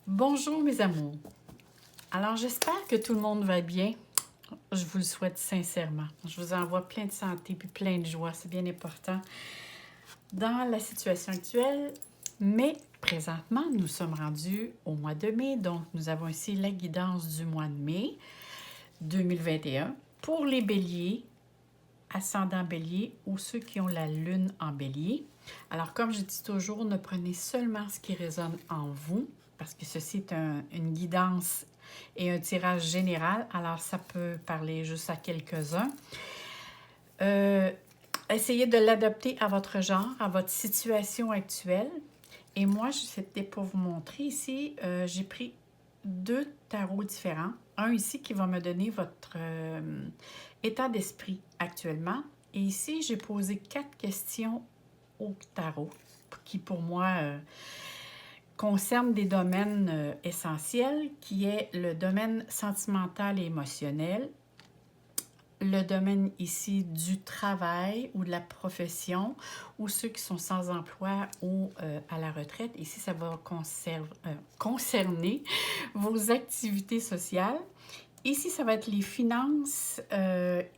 Bonjour mes amours. Alors j'espère que tout le monde va bien. Je vous le souhaite sincèrement. Je vous envoie plein de santé puis plein de joie. C'est bien important dans la situation actuelle. Mais présentement, nous sommes rendus au mois de mai. Donc nous avons ici la guidance du mois de mai 2021 pour les béliers, ascendant bélier ou ceux qui ont la lune en bélier. Alors comme je dis toujours, ne prenez seulement ce qui résonne en vous, parce que ceci est une guidance et un tirage général, alors ça peut parler juste à quelques-uns. Essayez de l'adapter à votre genre, à votre situation actuelle. Et moi, c'était pour vous montrer ici, j'ai pris deux tarots différents. Un ici qui va me donner votre état d'esprit actuellement. Et ici, j'ai posé 4 questions au tarot qui, pour moi, concernent des domaines essentiels, qui est le domaine sentimental et émotionnel, le domaine ici du travail ou de la profession, ou ceux qui sont sans emploi ou à la retraite. Ici, ça va concerner vos activités sociales. Ici, ça va être les finances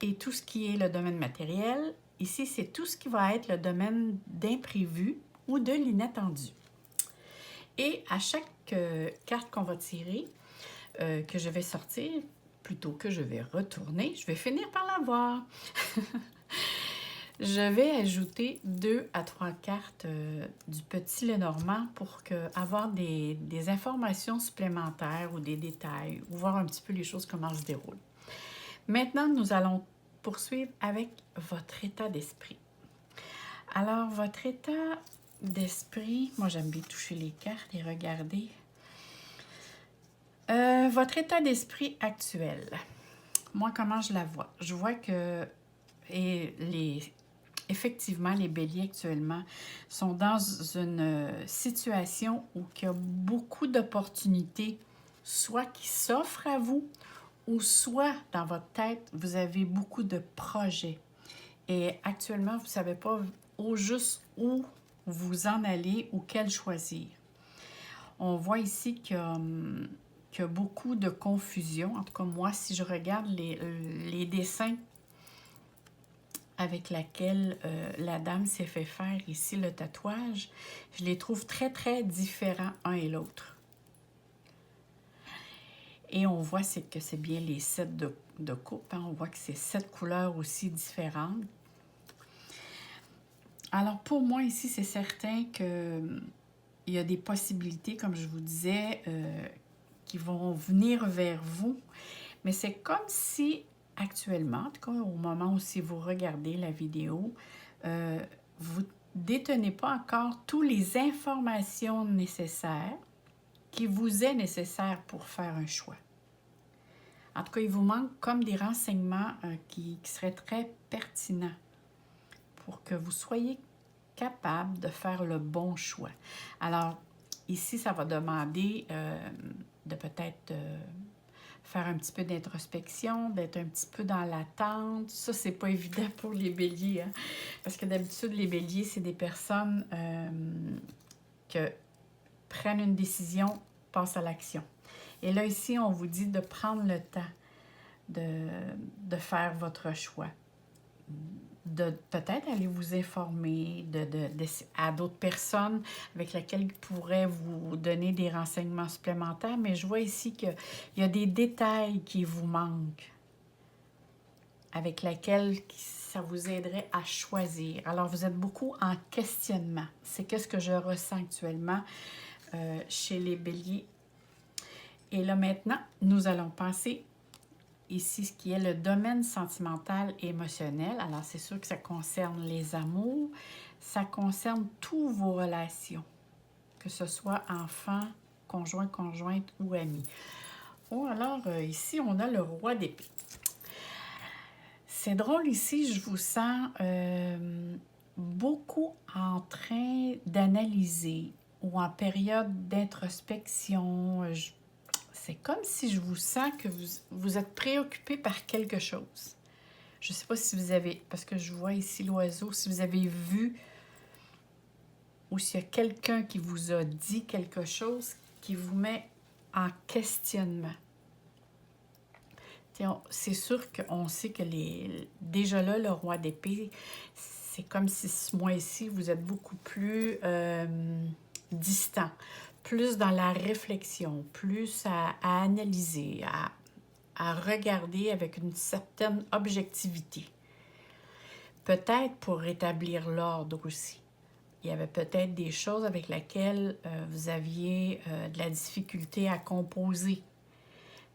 et tout ce qui est le domaine matériel. Ici, c'est tout ce qui va être le domaine d'imprévu ou de l'inattendu. Et à chaque carte qu'on va tirer, que je vais sortir, plutôt que je vais retourner, je vais finir par la voir. Je vais ajouter 2 à 3 cartes du petit Lenormand pour avoir des informations supplémentaires ou des détails, ou voir un petit peu les choses, comment se déroulent. Maintenant, nous allons poursuivre avec votre état d'esprit. Alors, votre état d'esprit, moi j'aime bien toucher les cartes et regarder. Votre état d'esprit actuel, moi comment je la vois? Je vois que effectivement, les béliers actuellement sont dans une situation où il y a beaucoup d'opportunités, soit qui s'offrent à vous, ou soit dans votre tête, vous avez beaucoup de projets. Et actuellement, vous ne savez pas juste où vous en allez ou quel choisir. On voit ici qu'il y a beaucoup de confusion. En tout cas, moi, si je regarde les dessins avec laquelle la dame s'est fait faire ici le tatouage, je les trouve très, très différents un et l'autre. Et on voit que c'est bien les 7 de coupe. Hein? On voit que c'est 7 couleurs aussi différentes. Alors, pour moi, ici, c'est certain qu'il y a des possibilités, comme je vous disais, qui vont venir vers vous. Mais c'est comme si, actuellement, en tout cas au moment où si vous regardez la vidéo, vous ne détenez pas encore toutes les informations nécessaires qui vous est nécessaire pour faire un choix. En tout cas, il vous manque comme des renseignements qui seraient très pertinents pour que vous soyez capable de faire le bon choix. Alors, ici, ça va demander de peut-être faire un petit peu d'introspection, d'être un petit peu dans l'attente. Ça, c'est pas évident pour les béliers, hein? Parce que d'habitude, les béliers, c'est des personnes qui prennent une décision, passent à l'action. Et là, ici, on vous dit de prendre le temps de faire votre choix. De peut-être aller vous informer à d'autres personnes avec lesquelles ils pourraient vous donner des renseignements supplémentaires, mais je vois ici qu'il y a des détails qui vous manquent, avec lesquels ça vous aiderait à choisir. Alors, vous êtes beaucoup en questionnement. C'est qu'est-ce que je ressens actuellement chez les béliers. Et là, maintenant, nous allons passer ici, ce qui est le domaine sentimental et émotionnel. Alors, c'est sûr que ça concerne les amours, ça concerne toutes vos relations, que ce soit enfant, conjoint, conjointe ou ami. Oh, alors, ici, on a le roi d'épée. C'est drôle, ici, je vous sens beaucoup en train d'analyser ou en période d'introspection. C'est comme si je vous sens que vous êtes préoccupé par quelque chose. Je ne sais pas si vous avez, parce que je vois ici l'oiseau, si vous avez vu ou s'il y a quelqu'un qui vous a dit quelque chose qui vous met en questionnement. C'est sûr qu'on sait que déjà là, le roi d'épée, c'est comme si ce mois-ci, vous êtes beaucoup plus distant, plus dans la réflexion, plus à analyser, à regarder avec une certaine objectivité. Peut-être pour rétablir l'ordre aussi. Il y avait peut-être des choses avec lesquelles vous aviez de la difficulté à composer.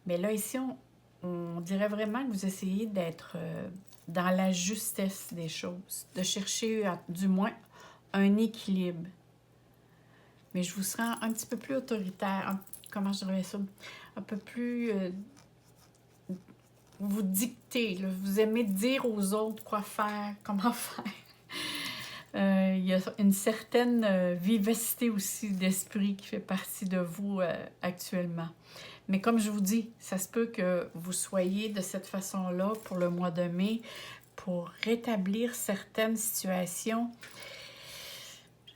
Mais là, ici, on dirait vraiment que vous essayez d'être dans la justesse des choses, de chercher du moins un équilibre. Mais je vous sens un petit peu plus autoritaire, comment je dirais ça, un peu plus vous dicter, là. Vous aimez dire aux autres quoi faire, comment faire. Il y a une certaine vivacité aussi d'esprit qui fait partie de vous actuellement. Mais comme je vous dis, ça se peut que vous soyez de cette façon-là pour le mois de mai, pour rétablir certaines situations.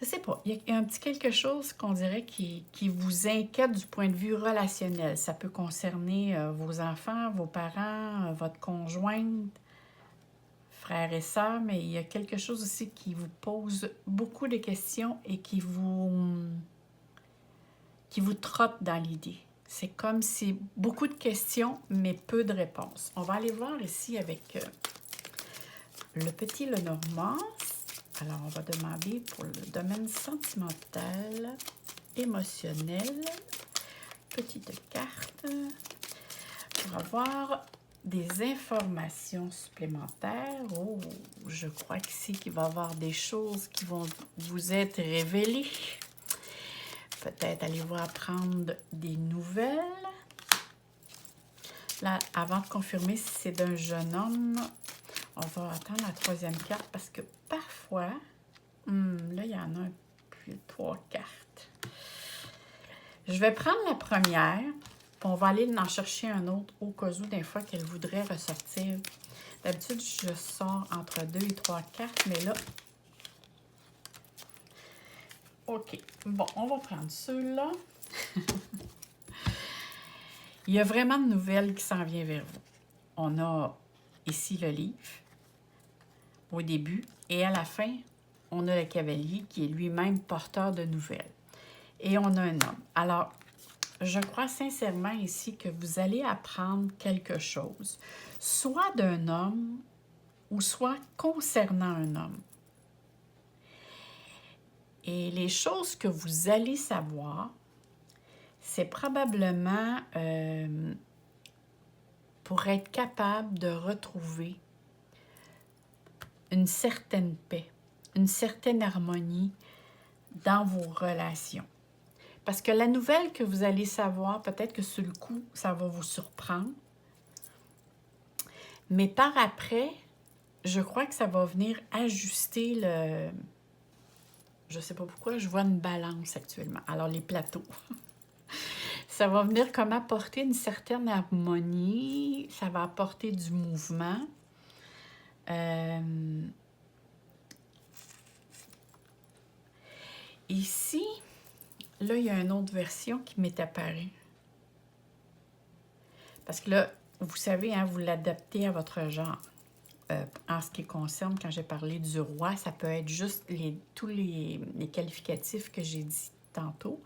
Je sais pas, il y a un petit quelque chose qu'on dirait qui vous inquiète du point de vue relationnel. Ça peut concerner vos enfants, vos parents, votre conjointe, frères et sœurs, mais il y a quelque chose aussi qui vous pose beaucoup de questions et qui vous trotte dans l'idée. C'est comme si beaucoup de questions, mais peu de réponses. On va aller voir ici avec le petit Lenormand. Alors, on va demander pour le domaine sentimental, émotionnel, petite carte, pour avoir des informations supplémentaires. Oh, je crois qu'ici, qu'il va y avoir des choses qui vont vous être révélées. Peut-être allez-vous apprendre des nouvelles. Là, avant de confirmer si c'est d'un jeune homme, on va attendre la troisième carte parce que parfois, là, il y en a plus de 3 cartes. Je vais prendre la première, puis on va aller en chercher un autre au cas où, des fois, qu'elle voudrait ressortir. D'habitude, je sors entre 2 et 3 cartes, mais là... OK. Bon, on va prendre ceux-là. Il y a vraiment de nouvelles qui s'en viennent vers vous. On a ici le livre, au début, et à la fin, on a le cavalier qui est lui-même porteur de nouvelles. Et on a un homme. Alors, je crois sincèrement ici que vous allez apprendre quelque chose, soit d'un homme ou soit concernant un homme. Et les choses que vous allez savoir, c'est probablement pour être capable de retrouver une certaine paix, une certaine harmonie dans vos relations. Parce que la nouvelle que vous allez savoir, peut-être que sur le coup, ça va vous surprendre. Mais par après, je crois que ça va venir ajuster le... Je ne sais pas pourquoi, je vois une balance actuellement. Alors, les plateaux. Ça va venir comme apporter une certaine harmonie. Ça va apporter du mouvement. Ici, là, il y a une autre version qui m'est apparue. Parce que là, vous savez, hein, vous l'adaptez à votre genre. En ce qui concerne, quand j'ai parlé du roi, ça peut être juste tous les qualificatifs que j'ai dit tantôt.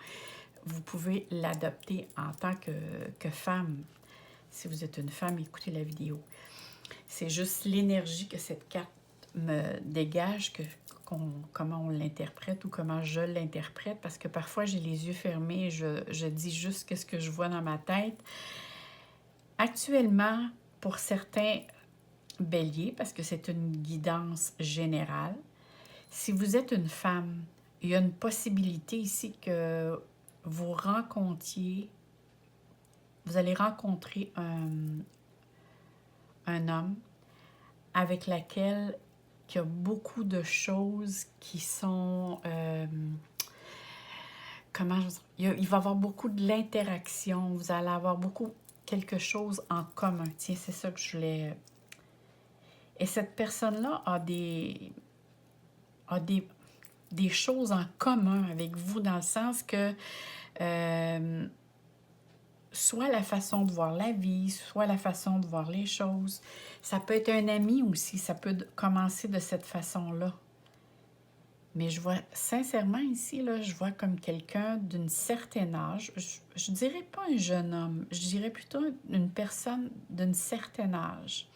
Vous pouvez l'adapter en tant que femme. Si vous êtes une femme, écoutez la vidéo. C'est juste l'énergie que cette carte me dégage, comment on l'interprète ou comment je l'interprète, parce que parfois j'ai les yeux fermés et je dis juste ce que je vois dans ma tête. Actuellement, pour certains béliers, parce que c'est une guidance générale, si vous êtes une femme, il y a une possibilité ici que vous allez rencontrer un homme avec lequel il y a beaucoup de choses qui sont... il va y avoir beaucoup de l'interaction, vous allez avoir quelque chose en commun. Tiens, c'est ça que je voulais... Et cette personne-là a des choses en commun avec vous, dans le sens que soit la façon de voir la vie, soit la façon de voir les choses. Ça peut être un ami aussi, ça peut commencer de cette façon-là. Mais je vois, sincèrement ici, là, je vois comme quelqu'un d'une certaine âge. Je dirais pas un jeune homme, je dirais plutôt une personne d'un certain âge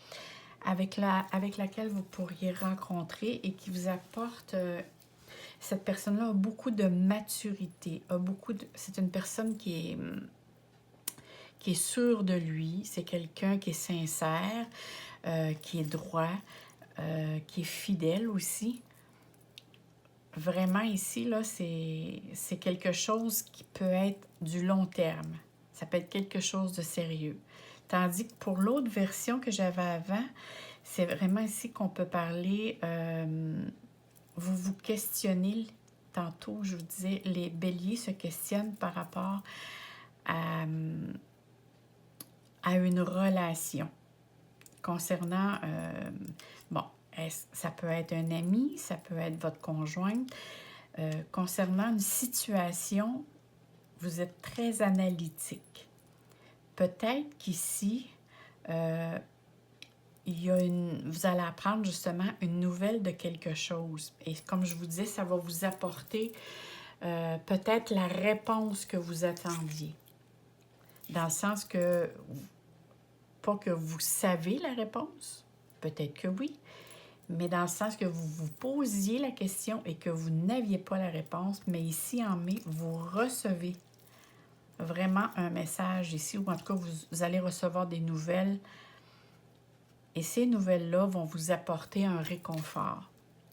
avec laquelle vous pourriez rencontrer et qui vous apporte... cette personne-là a beaucoup de maturité, c'est une personne qui est sûre de lui, c'est quelqu'un qui est sincère, qui est droit, qui est fidèle aussi. Vraiment ici, là, c'est quelque chose qui peut être du long terme. Ça peut être quelque chose de sérieux. Tandis que pour l'autre version que j'avais avant, c'est vraiment ici qu'on peut parler, vous vous questionnez, tantôt je vous disais, les béliers se questionnent par rapport à, à une relation concernant, bon, ça peut être un ami, ça peut être votre conjointe. Concernant une situation, vous êtes très analytique. Peut-être qu'ici, vous allez apprendre justement une nouvelle de quelque chose. Et comme je vous disais, ça va vous apporter peut-être la réponse que vous attendiez. Dans le sens que, pas que vous savez la réponse, peut-être que oui, mais dans le sens que vous vous posiez la question et que vous n'aviez pas la réponse, mais ici en mai, vous recevez vraiment un message ici, ou en tout cas, vous allez recevoir des nouvelles, et ces nouvelles-là vont vous apporter un réconfort.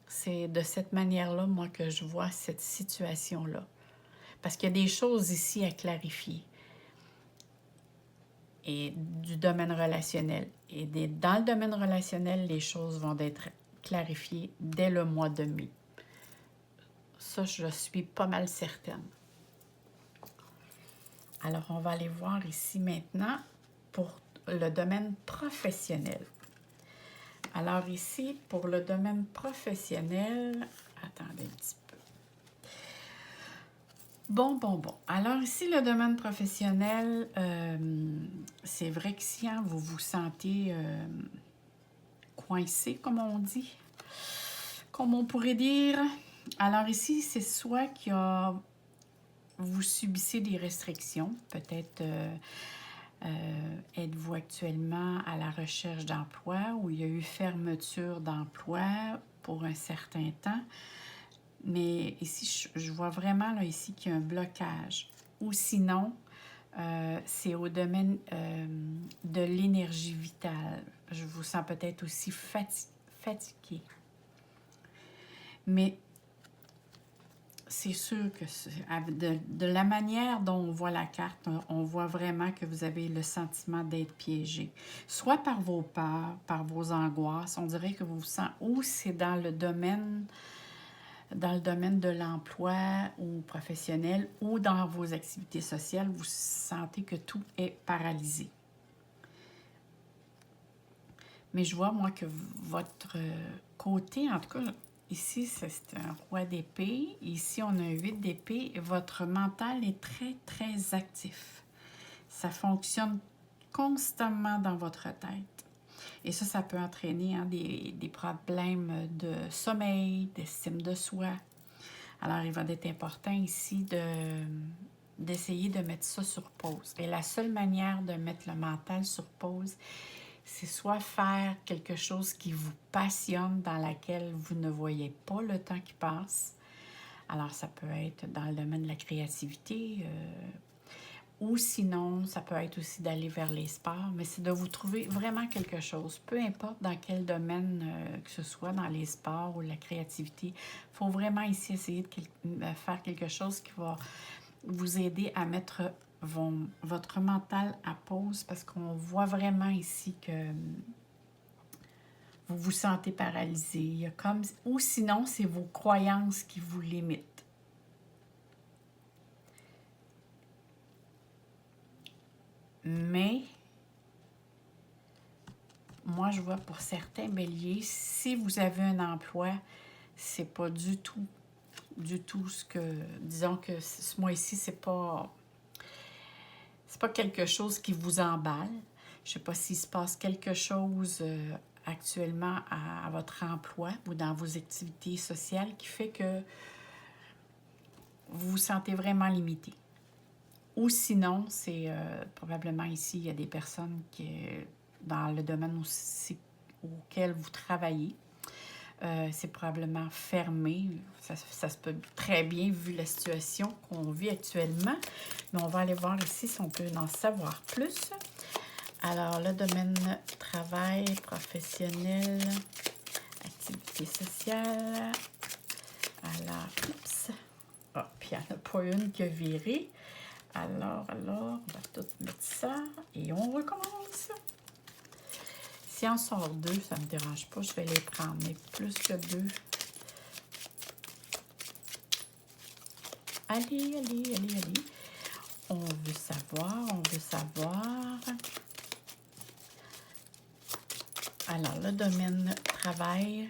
C'est de cette manière-là, moi, que je vois cette situation-là. Parce qu'il y a des choses ici à clarifier. Et du domaine relationnel. Et dans le domaine relationnel, les choses vont être clarifiées dès le mois de mai. Ça, je suis pas mal certaine. Alors, on va aller voir ici maintenant pour le domaine professionnel. Alors ici, pour le domaine professionnel, attendez un petit peu. Bon. Alors ici, le domaine professionnel, c'est vrai que si vous vous sentez coincé, comme on dit, comme on pourrait dire. Alors ici, c'est soit vous subissez des restrictions, peut-être êtes-vous actuellement à la recherche d'emploi ou il y a eu fermeture d'emploi pour un certain temps. Mais ici, je vois vraiment là, ici qu'il y a un blocage. Ou sinon, c'est au domaine de l'énergie vitale. Je vous sens peut-être aussi fatigué. Mais c'est sûr que de la manière dont on voit la carte, on voit vraiment que vous avez le sentiment d'être piégé. Soit par vos peurs, par vos angoisses, on dirait que vous vous sentez, ou c'est dans le domaine de l'emploi ou professionnel, ou dans vos activités sociales, vous sentez que tout est paralysé. Mais je vois, moi, que votre côté, en tout cas, ici, c'est un roi d'épée. Ici, on a un 8 d'épée. Votre mental est très, très actif. Ça fonctionne constamment dans votre tête. Et ça peut entraîner des problèmes de sommeil, d'estime de soi. Alors, il va être important ici d'essayer de mettre ça sur pause. Et la seule manière de mettre le mental sur pause, c'est soit faire quelque chose qui vous passionne, dans laquelle vous ne voyez pas le temps qui passe. Alors, ça peut être dans le domaine de la créativité, ou sinon, ça peut être aussi d'aller vers les sports, mais c'est de vous trouver vraiment quelque chose. Peu importe dans quel domaine que ce soit, dans les sports ou la créativité, il faut vraiment ici essayer de faire quelque chose qui va vous aider à mettre votre mental à pause, parce qu'on voit vraiment ici que vous vous sentez paralysé. Il y a ou sinon, c'est vos croyances qui vous limitent. Mais, moi, je vois pour certains béliers, si vous avez un emploi, c'est pas du tout ce que... Disons que ce mois-ci, c'est pas c'est pas quelque chose qui vous emballe. Je sais pas s'il se passe quelque chose actuellement à votre emploi ou dans vos activités sociales qui fait que vous vous sentez vraiment limité. Ou sinon, c'est probablement ici, il y a des personnes qui, dans le domaine aussi auquel vous travaillez, c'est probablement fermé. Ça se peut très bien vu la situation qu'on vit actuellement. Mais on va aller voir ici si on peut en savoir plus. Alors, le domaine travail, professionnel, activité sociale. Alors, oups. Ah, puis il n'y en a pas une qui a viré. Alors, on va tout mettre ça et on recommence. Si on sort deux, ça ne me dérange pas, je vais les prendre, mais plus que deux. Allez. On veut savoir. Alors, le domaine travail.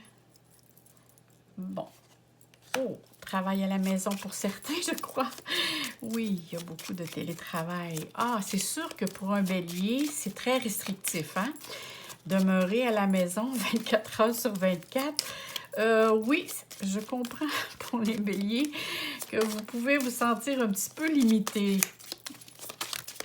Bon. Oh, travail à la maison pour certains, je crois. Oui, il y a beaucoup de télétravail. Ah, c'est sûr que pour un bélier, c'est très restrictif, hein? Demeurer à la maison 24 heures sur 24. Oui, je comprends pour les béliers que vous pouvez vous sentir un petit peu limité.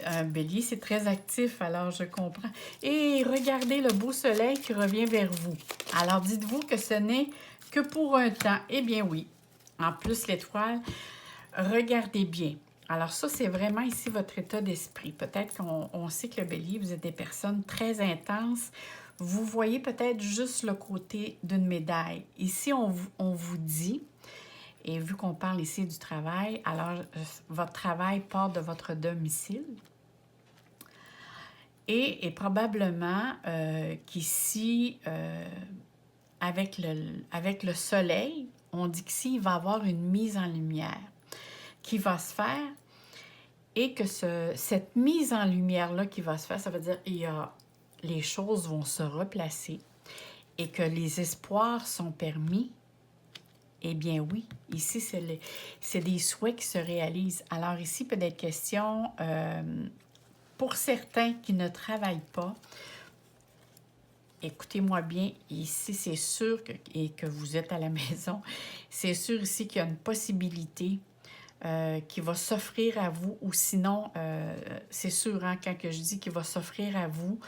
Un bélier, c'est très actif, alors je comprends. Et regardez le beau soleil qui revient vers vous. Alors dites-vous que ce n'est que pour un temps. Eh bien oui. En plus, l'étoile, regardez bien. Alors ça, c'est vraiment ici votre état d'esprit. Peut-être qu'on sait que le bélier, vous êtes des personnes très intenses. Vous voyez peut-être juste le côté d'une médaille. Ici, on vous dit, et vu qu'on parle ici du travail, alors votre travail part de votre domicile. Et probablement qu'ici, avec le soleil, on dit qu'ici, il va y avoir une mise en lumière qui va se faire et que cette mise en lumière-là qui va se faire, ça veut dire que les choses vont se replacer et que les espoirs sont permis. Eh bien oui, ici, c'est des souhaits qui se réalisent. Alors ici, peut être question, pour certains qui ne travaillent pas, écoutez-moi bien, ici, c'est sûr que vous êtes à la maison, c'est sûr ici qu'il y a une possibilité qui va s'offrir à vous, ou sinon, c'est sûr, hein, quand que je dis qu'il va s'offrir à vous,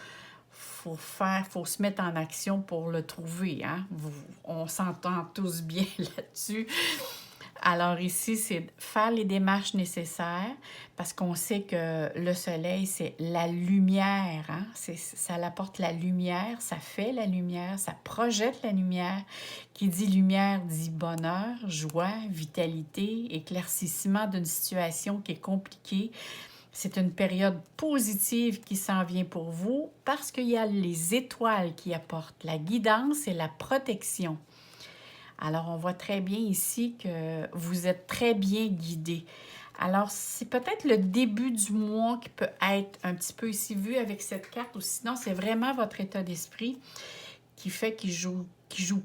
faut se mettre en action pour le trouver, hein? On s'entend tous bien là-dessus. Alors ici, c'est faire les démarches nécessaires parce qu'on sait que le soleil, c'est la lumière, hein? Ça apporte la lumière, ça fait la lumière, ça projette la lumière. Qui dit lumière dit bonheur, joie, vitalité, éclaircissement d'une situation qui est compliquée. C'est une période positive qui s'en vient pour vous parce qu'il y a les étoiles qui apportent la guidance et la protection. Alors, on voit très bien ici que vous êtes très bien guidé. Alors, c'est peut-être le début du mois qui peut être un petit peu ici vu avec cette carte, ou sinon, c'est vraiment votre état d'esprit qui fait qu'il joue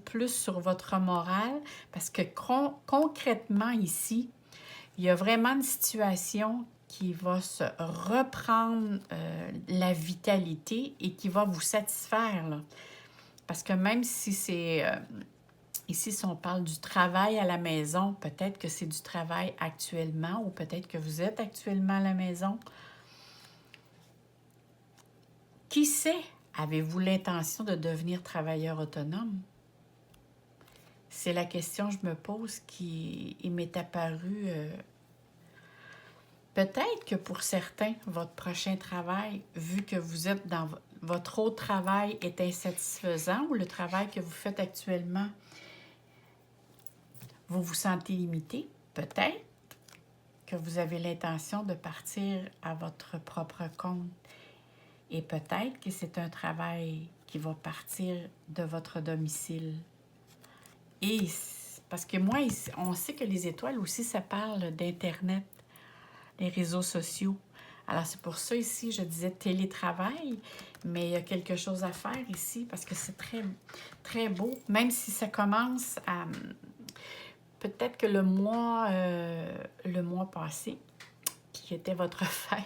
plus sur votre morale, parce que concrètement ici, il y a vraiment une situation qui va se reprendre la vitalité et qui va vous satisfaire, là. Parce que même si c'est... ici, si on parle du travail à la maison, peut-être que c'est du travail actuellement ou peut-être que vous êtes actuellement à la maison. Qui sait? Avez-vous l'intention de devenir travailleur autonome? C'est la question que je me pose qui m'est apparue. Peut-être que pour certains, votre prochain travail, vu que vous êtes dans votre autre travail est insatisfaisant ou le travail que vous faites actuellement, vous vous sentez limité, peut-être que vous avez l'intention de partir à votre propre compte. Et peut-être que c'est un travail qui va partir de votre domicile. Et parce que moi, on sait que les étoiles aussi, ça parle d'Internet, les réseaux sociaux. Alors, c'est pour ça ici, je disais télétravail, mais il y a quelque chose à faire ici parce que c'est très, très beau. Même si ça commence à... Peut-être que le mois passé, qui était votre fête,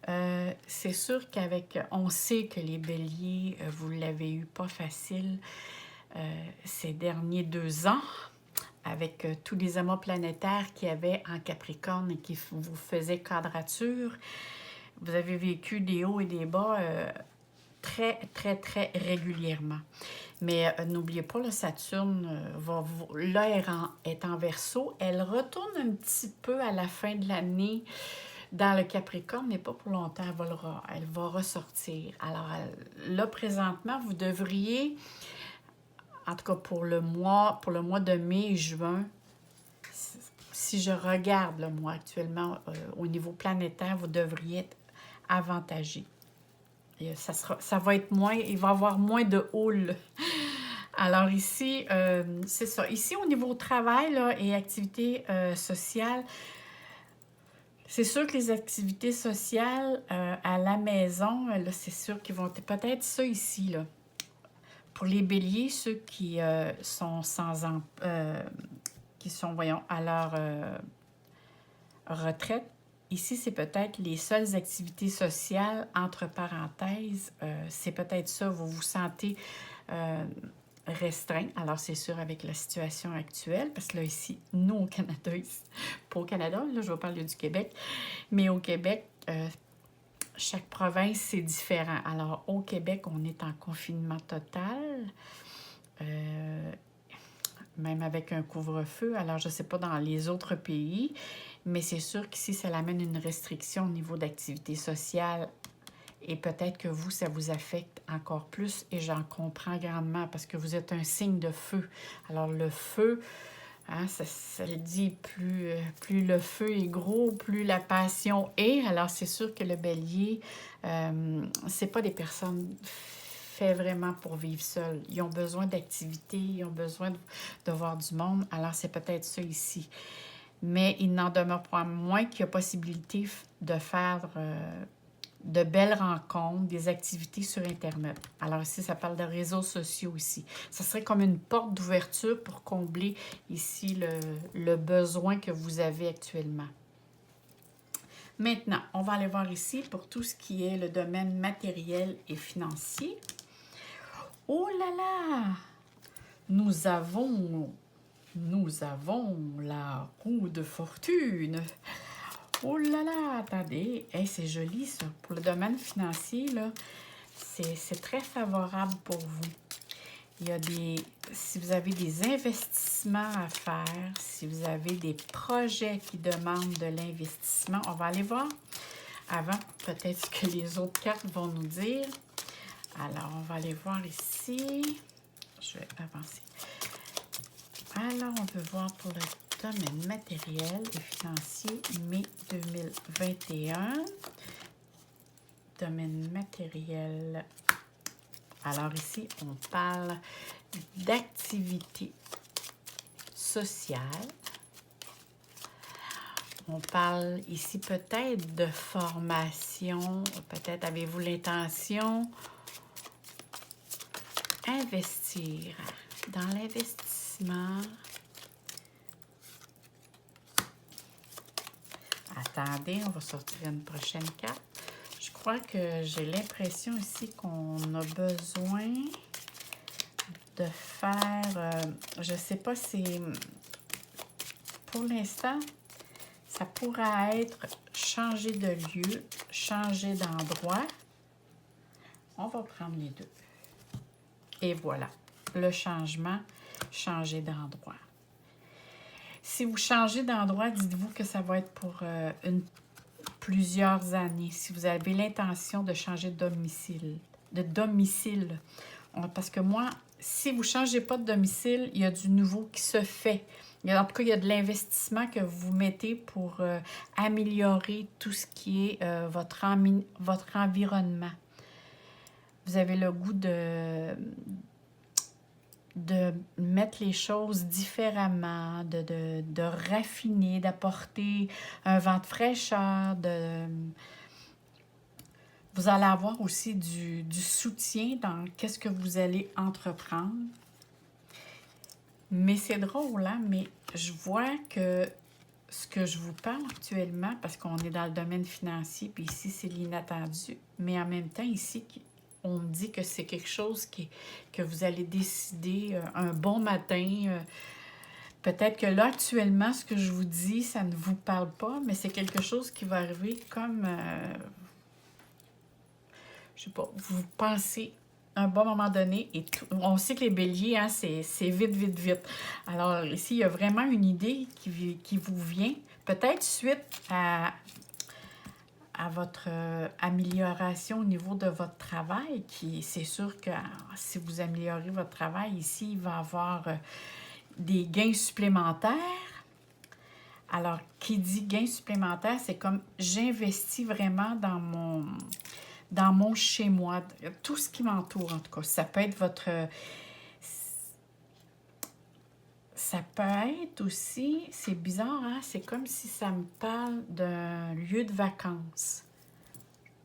C'est sûr qu'avec... On sait que les béliers, vous l'avez eu pas facile ces derniers 2 ans, avec tous les amas planétaires qu'il y avait en Capricorne et qui vous faisaient quadrature. Vous avez vécu des hauts et des bas très, très, très régulièrement. Mais n'oubliez pas, le Saturne, là, est en Verseau. Elle retourne un petit peu à la fin de l'année dans le Capricorne, mais pas pour longtemps. Elle va ressortir. Alors, là, présentement, vous devriez, en tout cas pour le mois de mai et juin, si je regarde le mois actuellement au niveau planétaire, vous devriez être avantagé. Et ça va être moins, il va y avoir moins de houle. Alors ici, c'est ça. Ici, au niveau travail là, et activités sociales, c'est sûr que les activités sociales à la maison, là, c'est sûr qu'ils vont peut-être ça ici, là. Pour les béliers, ceux qui sont qui sont, voyons, à leur retraite, ici, c'est peut-être les seules activités sociales, entre parenthèses, c'est peut-être ça, vous vous sentez restreint. Alors, c'est sûr, avec la situation actuelle, parce que là, ici, nous, au Canada, ici, pas au Canada, là, je vais parler du Québec, mais au Québec, chaque province, c'est différent. Alors, au Québec, on est en confinement total, même avec un couvre-feu. Alors, je ne sais pas dans les autres pays, mais c'est sûr qu'ici, ça amène une restriction au niveau d'activité sociale. Et peut-être que vous, ça vous affecte encore plus. Et j'en comprends grandement parce que vous êtes un signe de feu. Alors, le feu, hein, ça le dit, plus le feu est gros, plus la passion est. Alors, c'est sûr que le bélier, c'est pas des personnes faites vraiment pour vivre seules. Ils ont besoin d'activité, ils ont besoin de voir du monde. Alors, c'est peut-être ça ici. Mais il n'en demeure pas moins qu'il y a possibilité de faire de belles rencontres, des activités sur Internet. Alors ici, ça parle de réseaux sociaux ici. Ça serait comme une porte d'ouverture pour combler ici le besoin que vous avez actuellement. Maintenant, on va aller voir ici pour tout ce qui est le domaine matériel et financier. Oh là là! Nous avons la roue de fortune. Oh là là, attendez. Hey, c'est joli, ça. Pour le domaine financier, là, c'est très favorable pour vous. Il y a si vous avez des investissements à faire, si vous avez des projets qui demandent de l'investissement, on va aller voir avant peut-être ce que les autres cartes vont nous dire. Alors, on va aller voir ici. Je vais avancer. Alors, on peut voir pour le domaine matériel et financier, mai 2021. Domaine matériel. Alors ici, on parle d'activité sociale. On parle ici peut-être de formation. Peut-être avez-vous l'intention d'investir dans l'investissement. Attendez, on va sortir une prochaine carte. Je crois que j'ai l'impression ici qu'on a besoin de faire... je ne sais pas si... Pour l'instant, ça pourrait être changer de lieu, changer d'endroit. On va prendre les deux. Et voilà, le changement, changer d'endroit. Si vous changez d'endroit, dites-vous que ça va être pour plusieurs années. Si vous avez l'intention de changer de domicile. Parce que moi, si vous ne changez pas de domicile, il y a du nouveau qui se fait. En tout cas, il y a de l'investissement que vous mettez pour améliorer tout ce qui est votre environnement. Vous avez le goût de mettre les choses différemment, de raffiner, d'apporter un vent de fraîcheur. Vous allez avoir aussi du soutien dans qu'est-ce que vous allez entreprendre. Mais c'est drôle, hein? Mais je vois que ce que je vous parle actuellement, parce qu'on est dans le domaine financier, puis ici, c'est l'inattendu, mais en même temps, ici, on me dit que c'est quelque chose que vous allez décider un bon matin. Peut-être que là, actuellement, ce que je vous dis, ça ne vous parle pas, mais c'est quelque chose qui va arriver comme, je sais pas, vous pensez un bon moment donné, et tout, on sait que les béliers, hein, c'est vite, vite, vite. Alors ici, il y a vraiment une idée qui vous vient, peut-être suite à votre amélioration au niveau de votre travail, qui c'est sûr que si vous améliorez votre travail, ici, il va y avoir des gains supplémentaires. Alors, qui dit gains supplémentaires, c'est comme j'investis vraiment dans mon chez-moi, tout ce qui m'entoure en tout cas. Ça peut être ça peut être aussi, c'est bizarre, hein? C'est comme si ça me parle d'un lieu de vacances.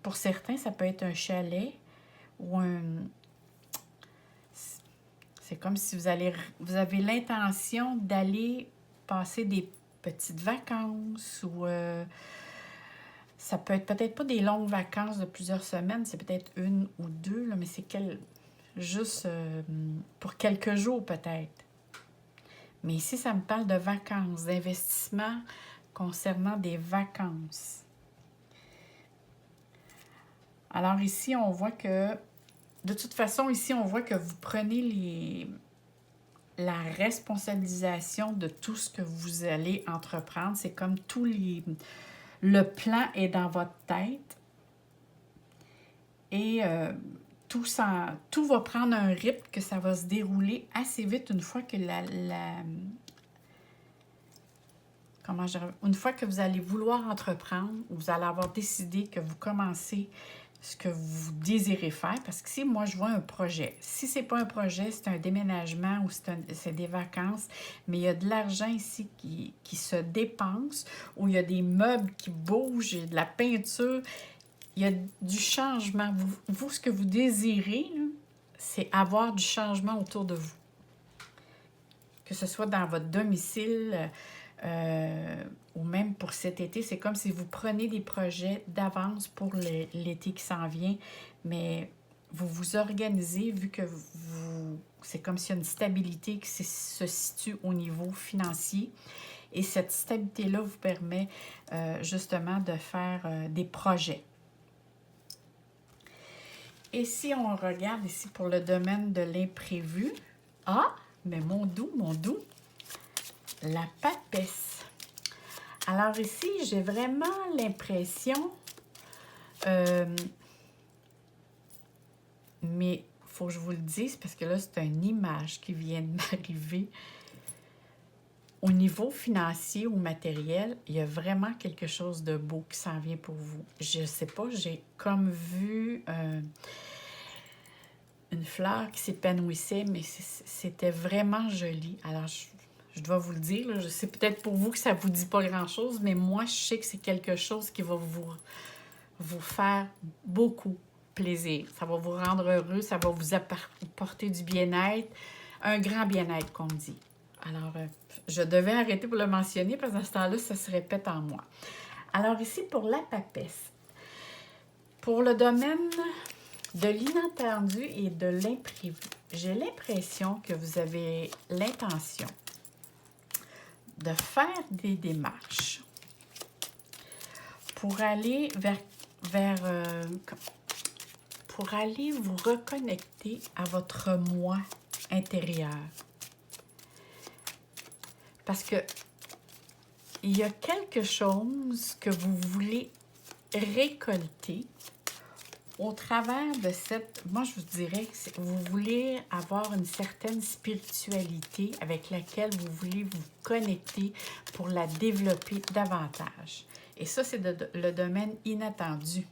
Pour certains, ça peut être un chalet ou c'est comme si vous avez l'intention d'aller passer des petites vacances ou ça peut être peut-être pas des longues vacances de plusieurs semaines, c'est peut-être une ou deux, là, mais c'est juste pour quelques jours peut-être. Mais ici, ça me parle de vacances, d'investissement concernant des vacances. Alors ici, on voit que, de toute façon, ici, on voit que vous prenez la responsabilisation de tout ce que vous allez entreprendre. C'est comme le plan est dans votre tête et tout va prendre un rythme que ça va se dérouler assez vite une fois que une fois que vous allez vouloir entreprendre, vous allez avoir décidé que vous commencez ce que vous désirez faire. Parce que si moi, je vois un projet, si c'est pas un projet, c'est un déménagement ou c'est des vacances, mais il y a de l'argent ici qui se dépense, ou il y a des meubles qui bougent, il y a de la peinture, il y a du changement. Vous ce que vous désirez, c'est avoir du changement autour de vous. Que ce soit dans votre domicile, ou même pour cet été, c'est comme si vous prenez des projets d'avance pour l'été qui s'en vient, mais vous vous organisez vu que c'est comme s'il y a une stabilité qui se situe au niveau financier. Et cette stabilité-là vous permet justement de faire des projets. Et si on regarde ici pour le domaine de l'imprévu, mais mon doux, la papesse. Alors ici, j'ai vraiment l'impression, mais il faut que je vous le dise parce que là, c'est une image qui vient de m'arriver. Au niveau financier ou matériel, il y a vraiment quelque chose de beau qui s'en vient pour vous. Je sais pas, j'ai comme vu une fleur qui s'épanouissait, mais c'était vraiment joli. Alors, je dois vous le dire, là, je sais peut-être pour vous que ça ne vous dit pas grand-chose, mais moi, je sais que c'est quelque chose qui va vous faire beaucoup plaisir. Ça va vous rendre heureux, ça va vous apporter du bien-être, un grand bien-être, qu'on dit. Alors, je devais arrêter pour le mentionner parce qu'à ce temps-là, ça se répète en moi. Alors ici, pour la papesse, pour le domaine de l'inattendu et de l'imprévu, j'ai l'impression que vous avez l'intention de faire des démarches pour aller pour aller vous reconnecter à votre moi intérieur. Parce que il y a quelque chose que vous voulez récolter au travers de moi je vous dirais que vous voulez avoir une certaine spiritualité avec laquelle vous voulez vous connecter pour la développer davantage. Et ça, c'est le domaine inattendu.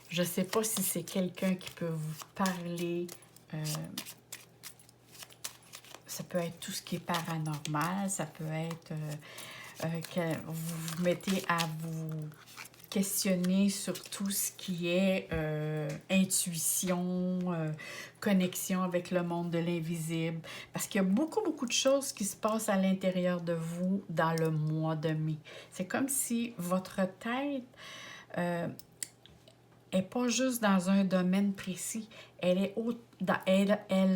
Je ne sais pas si c'est quelqu'un qui peut vous parler. Ça peut être tout ce qui est paranormal, ça peut être que vous vous mettez à questionner sur tout ce qui est intuition, connexion avec le monde de l'invisible. Parce qu'il y a beaucoup, beaucoup de choses qui se passent à l'intérieur de vous dans le mois de mai. C'est comme si votre tête n'est pas juste dans un domaine précis. Elle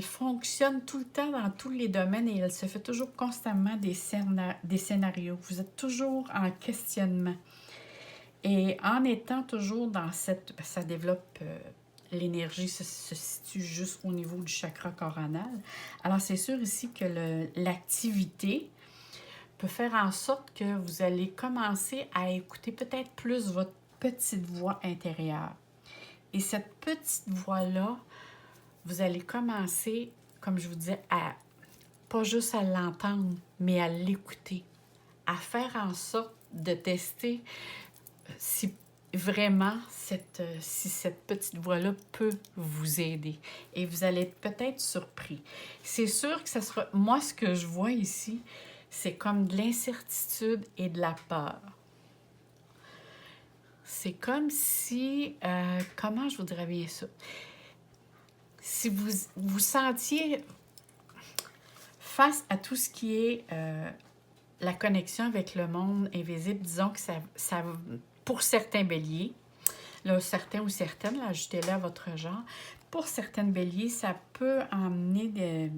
fonctionne tout le temps dans tous les domaines et elle se fait toujours constamment des scénarios. Vous êtes toujours en questionnement. Et en étant toujours dans cette... Ça développe... l'énergie se situe juste au niveau du chakra coronal. Alors, c'est sûr ici que l'activité peut faire en sorte que vous allez commencer à écouter peut-être plus votre petite voix intérieure. Et cette petite voix-là, vous allez commencer, comme je vous disais, à pas juste à l'entendre, mais à l'écouter, à faire en sorte de tester si vraiment si cette petite voix-là peut vous aider. Et vous allez être peut-être surpris. C'est sûr que ça sera... Moi, ce que je vois ici, c'est comme de l'incertitude et de la peur. C'est comme si... comment je vous dirais bien ça? Si vous sentiez face à tout ce qui est la connexion avec le monde invisible, disons que ça pour certains béliers, là, certains ou certaines, ajoutez-le à votre genre, pour certaines béliers, ça peut emmener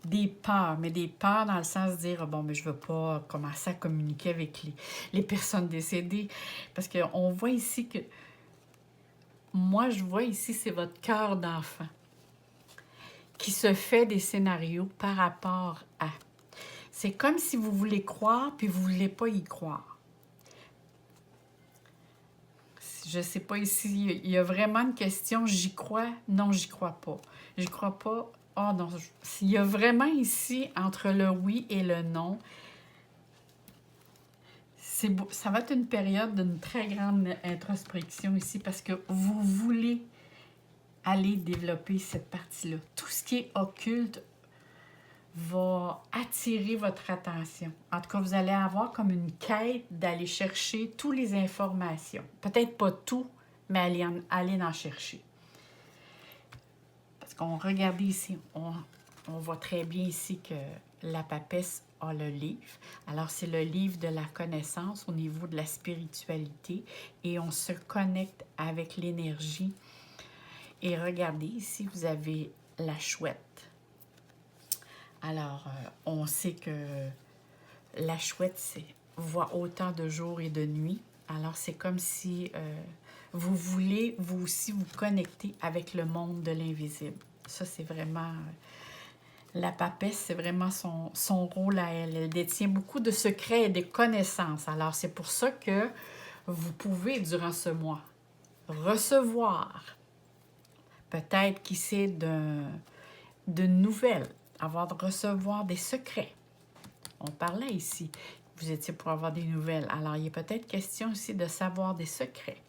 des peurs, mais des peurs dans le sens de dire, bon, mais je ne veux pas commencer à communiquer avec les personnes décédées, parce qu'on voit ici que, moi, je vois ici, c'est votre cœur d'enfant qui se fait des scénarios par rapport à. C'est comme si vous voulez croire, puis vous ne voulez pas y croire. Je ne sais pas ici, il y a vraiment une question, j'y crois, non, j'y crois pas. J'y crois pas, oh non. Il y a vraiment ici, entre le oui et le non, ça va être une période d'une très grande introspection ici, parce que vous voulez aller développer cette partie-là. Tout ce qui est occulte va attirer votre attention. En tout cas, vous allez avoir comme une quête d'aller chercher toutes les informations. Peut-être pas tout, mais aller en chercher. Parce qu'on regarde ici, on voit très bien ici que la papesse a le livre. Alors, c'est le livre de la connaissance au niveau de la spiritualité et on se connecte avec l'énergie. Et regardez, ici, vous avez la chouette. Alors, on sait que la chouette voit autant de jours et de nuits. Alors, c'est comme si vous voulez, vous aussi, vous connecter avec le monde de l'invisible. Ça, c'est vraiment... la papesse, c'est vraiment son rôle à elle. Elle détient beaucoup de secrets et de connaissances. Alors, c'est pour ça que vous pouvez, durant ce mois, recevoir peut-être, qui sait, de nouvelles, recevoir des secrets. On parlait ici, vous étiez pour avoir des nouvelles. Alors, il est peut-être question aussi de savoir des secrets.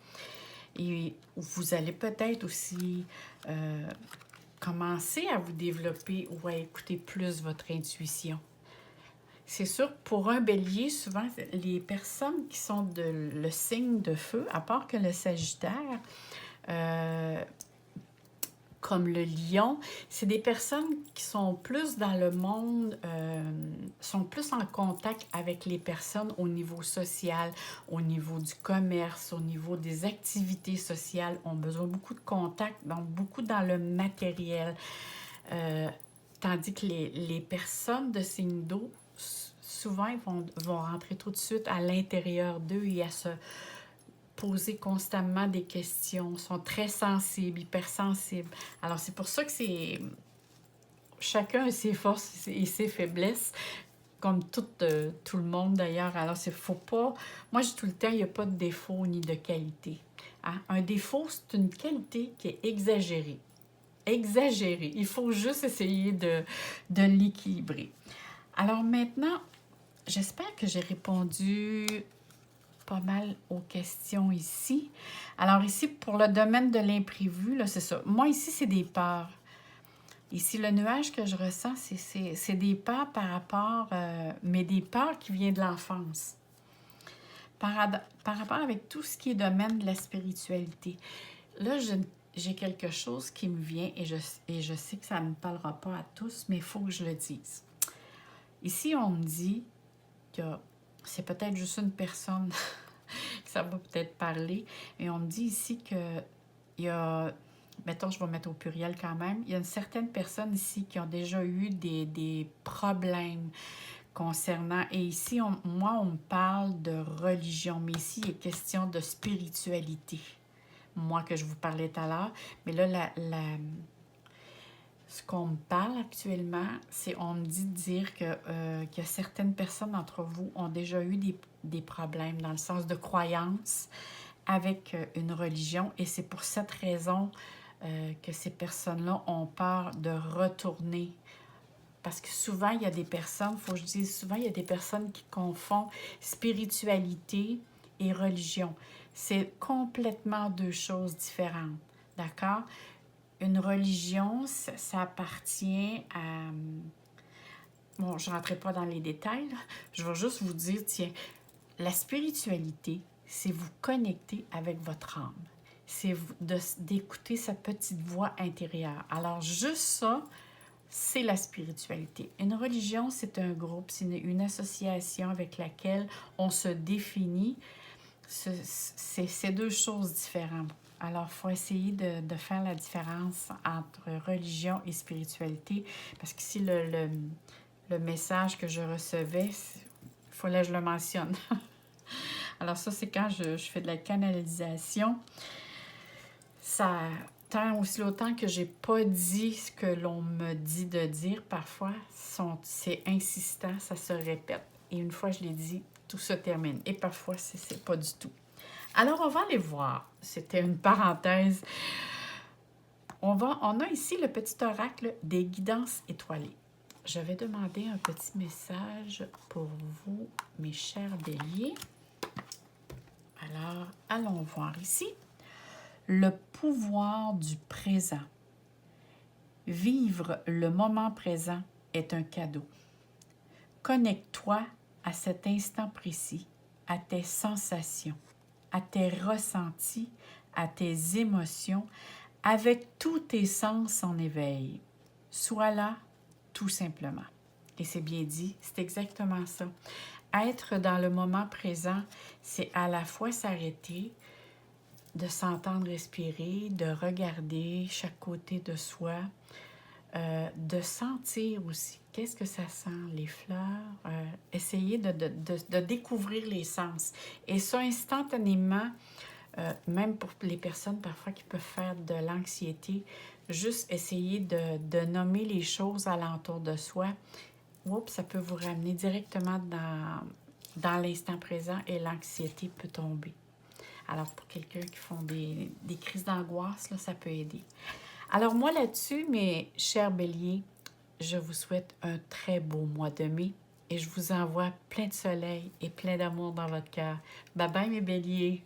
Et vous allez peut-être aussi commencer à vous développer ou à écouter plus votre intuition. C'est sûr, pour un bélier, souvent, les personnes qui sont le signe de feu, à part que le Sagittaire, comme le lion, c'est des personnes qui sont plus dans le monde, sont plus en contact avec les personnes au niveau social, au niveau du commerce, au niveau des activités sociales, ont besoin beaucoup de contact, donc beaucoup dans le matériel. Tandis que les personnes de signe d'eau, souvent, ils vont rentrer tout de suite à l'intérieur d'eux et à se poser constamment des questions, sont très sensibles, hypersensibles. Alors, c'est pour ça que chacun a ses forces et ses faiblesses, comme tout le monde d'ailleurs. Alors, faut pas... Moi, je dis tout le temps, il n'y a pas de défaut ni de qualité. Hein? Un défaut, c'est une qualité qui est exagérée. Exagérée. Il faut juste essayer de l'équilibrer. Alors maintenant, j'espère que j'ai répondu pas mal aux questions ici. Alors ici, pour le domaine de l'imprévu, là, c'est ça. Moi, ici, c'est des peurs. Ici, le nuage que je ressens, c'est des peurs par rapport... mais des peurs qui viennent de l'enfance. par rapport avec tout ce qui est domaine de la spiritualité. Là, j'ai quelque chose qui me vient et je sais que ça ne parlera pas à tous, mais il faut que je le dise. Ici, on me dit que c'est peut-être juste une personne que ça va peut-être parler, et on me dit ici que il y a, mettons, je vais mettre au pluriel quand même, il y a une certaine personne ici qui ont déjà eu des problèmes concernant, et ici, moi, on me parle de religion, mais ici, il est question de spiritualité. Moi, que je vous parlais tout à l'heure, mais là, ce qu'on me parle actuellement, c'est on me dit de dire que certaines personnes d'entre vous ont déjà eu des problèmes dans le sens de croyance avec une religion, et c'est pour cette raison que ces personnes-là ont peur de retourner. Parce que souvent, il y a des personnes, il faut que je dise, souvent, il y a des personnes qui confondent spiritualité et religion. C'est complètement deux choses différentes, d'accord? Une religion, ça appartient à... Bon, je ne rentrerai pas dans les détails, là. Je vais juste vous dire, tiens, la spiritualité, c'est vous connecter avec votre âme. C'est d'écouter sa petite voix intérieure. Alors, juste ça, c'est la spiritualité. Une religion, c'est un groupe, c'est une association avec laquelle on se définit. C'est deux choses différentes. Alors, il faut essayer de faire la différence entre religion et spiritualité, parce qu'ici, le message que je recevais, il fallait que je le mentionne. Alors ça, c'est quand je fais de la canalisation. Ça, tant aussi longtemps que j'ai pas dit ce que l'on me dit de dire, parfois, c'est insistant, ça se répète. Et une fois je l'ai dit, tout se termine. Et parfois, c'est pas du tout. Alors, on va aller voir. C'était une parenthèse. On a ici le petit oracle des guidances étoilées. Je vais demander un petit message pour vous, mes chers béliers. Alors, allons voir ici. Le pouvoir du présent. Vivre le moment présent est un cadeau. Connecte-toi à cet instant précis, à tes sensations, à tes ressentis, à tes émotions, avec tous tes sens en éveil. Sois là, tout simplement. Et c'est bien dit, c'est exactement ça. Être dans le moment présent, c'est à la fois s'arrêter, de s'entendre respirer, de regarder chaque côté de soi, de sentir aussi qu'est-ce que ça sent, les fleurs, essayer de découvrir les sens. Et ça, instantanément, même pour les personnes parfois qui peuvent faire de l'anxiété, juste essayer de nommer les choses alentour de soi, oups, ça peut vous ramener directement dans l'instant présent et l'anxiété peut tomber. Alors, pour quelqu'un qui font des crises d'angoisse, là, ça peut aider. Alors, moi, là-dessus, mes chers béliers, je vous souhaite un très beau mois de mai et je vous envoie plein de soleil et plein d'amour dans votre cœur. Bye bye, mes béliers!